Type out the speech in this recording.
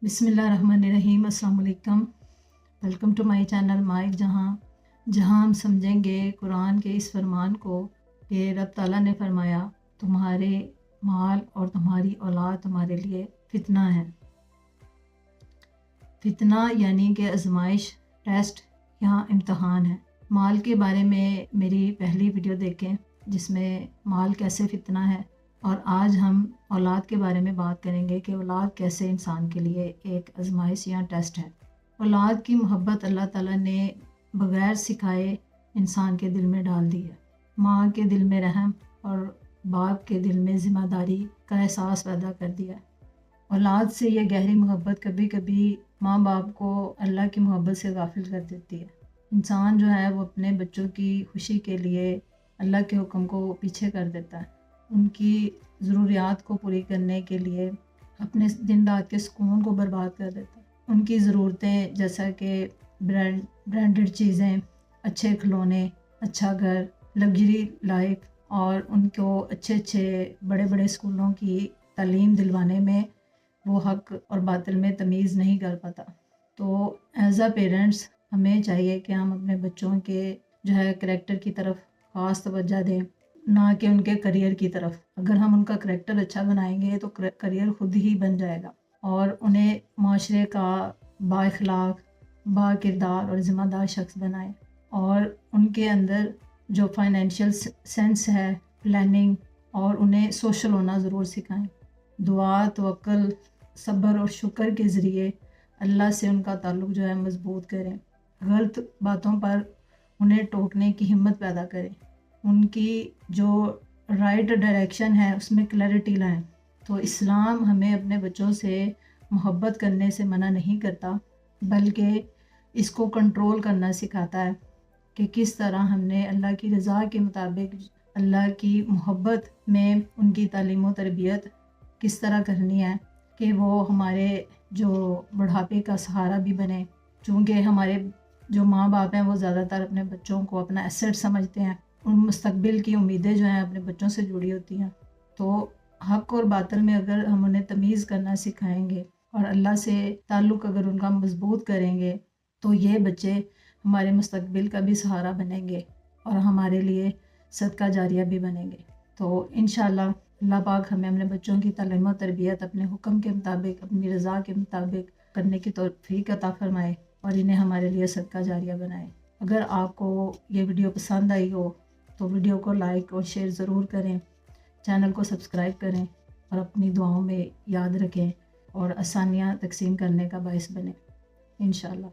बिस्मिल्लाहिर्रहमानिर्रहीम। अस्सलाम वालेकुम। वेलकम टू माय चैनल माइक जहाँ हम समझेंगे कुरान के इस फरमान को कि रब ताला ने फरमाया तुम्हारे माल और तुम्हारी औलाद तुम्हारे लिए फितना है। फितना यानी कि आजमाइश, टेस्ट, यहाँ इम्तहान है। माल के बारे में मेरी पहली वीडियो देखें जिसमें माल कैसे फितना है, और आज हम औलाद के बारे में बात करेंगे कि औलाद कैसे इंसान के लिए एक आजमाइश या टेस्ट है। औलाद की मोहब्बत अल्लाह ताला ने बग़ैर सिखाए इंसान के दिल में डाल दी है। माँ के दिल में रहम और बाप के दिल में ज़िम्मेदारी का एहसास पैदा कर दिया है। औलाद से ये गहरी मोहब्बत कभी कभी माँ बाप को अल्लाह की मोहब्बत से गाफिल कर देती है। इंसान जो है वो अपने बच्चों की खुशी के लिए अल्लाह के हुक्म को पीछे कर देता है। उनकी ज़रूरियात को पूरी करने के लिए अपने दिन रात के सुकून को बर्बाद कर देता है। उनकी ज़रूरतें जैसा कि ब्रांडेड चीज़ें, अच्छे खिलौने, अच्छा घर, लग्जरी लाइफ और उनको अच्छे बड़े बड़े स्कूलों की तालीम दिलवाने में वो हक और बातिल में तमीज़ नहीं कर पाता। तो एज अ पेरेंट्स हमें चाहिए कि हम अपने बच्चों के जो है करैक्टर की तरफ ख़ास तवज्जो दें, ना कि उनके करियर की तरफ। अगर हम उनका करैक्टर अच्छा बनाएंगे तो करियर खुद ही बन जाएगा, और उन्हें माशरे का बाइखलाक, बाकिरदार और ज़िम्मेदार शख्स बनाएं, और उनके अंदर जो फाइनेंशियल सेंस है, प्लानिंग, और उन्हें सोशल होना ज़रूर सिखाएं। दुआ, तवक्कुल, सब्र और शुक्र के ज़रिए अल्लाह से उनका ताल्लुक़ जो है मज़बूत करें। गलत बातों पर उन्हें टोकने की हिम्मत पैदा करें। उनकी जो राइट डायरेक्शन है उसमें क्लैरिटी लाएं। तो इस्लाम हमें अपने बच्चों से मोहब्बत करने से मना नहीं करता, बल्कि इसको कंट्रोल करना सिखाता है कि किस तरह हमने अल्लाह की रज़ा के मुताबिक अल्लाह की मोहब्बत में उनकी तालीम व तरबियत किस तरह करनी है कि वो हमारे जो बुढ़ापे का सहारा भी बने। चूँकि हमारे जो माँ बाप हैं वो ज़्यादातर अपने बच्चों को अपना एसेट समझते हैं। उन मुस्तकबिल की उम्मीदें जो हैं अपने बच्चों से जुड़ी होती हैं। तो हक़ और बातिल में अगर हम उन्हें तमीज़ करना सिखाएंगे और अल्लाह से ताल्लुक़ अगर उनका मज़बूत करेंगे तो ये बच्चे हमारे मुस्तकबिल का भी सहारा बनेंगे और हमारे लिए सदका जारिया भी बनेंगे। तो इंशाअल्लाह अल्लाह पाक हमें अपने बच्चों की तालीम और तरबियत अपने हुक्म के मुताबिक, अपनी रज़ा के मुताबिक करने की तौफीक अता फरमाए और इन्हें हमारे लिए सदका जारिया बनाए। अगर आपको ये वीडियो पसंद आई हो तो वीडियो को लाइक और शेयर ज़रूर करें, चैनल को सब्सक्राइब करें और अपनी दुआओं में याद रखें और आसानियाँ तकसीम करने का बाइस बने इंशाअल्लाह।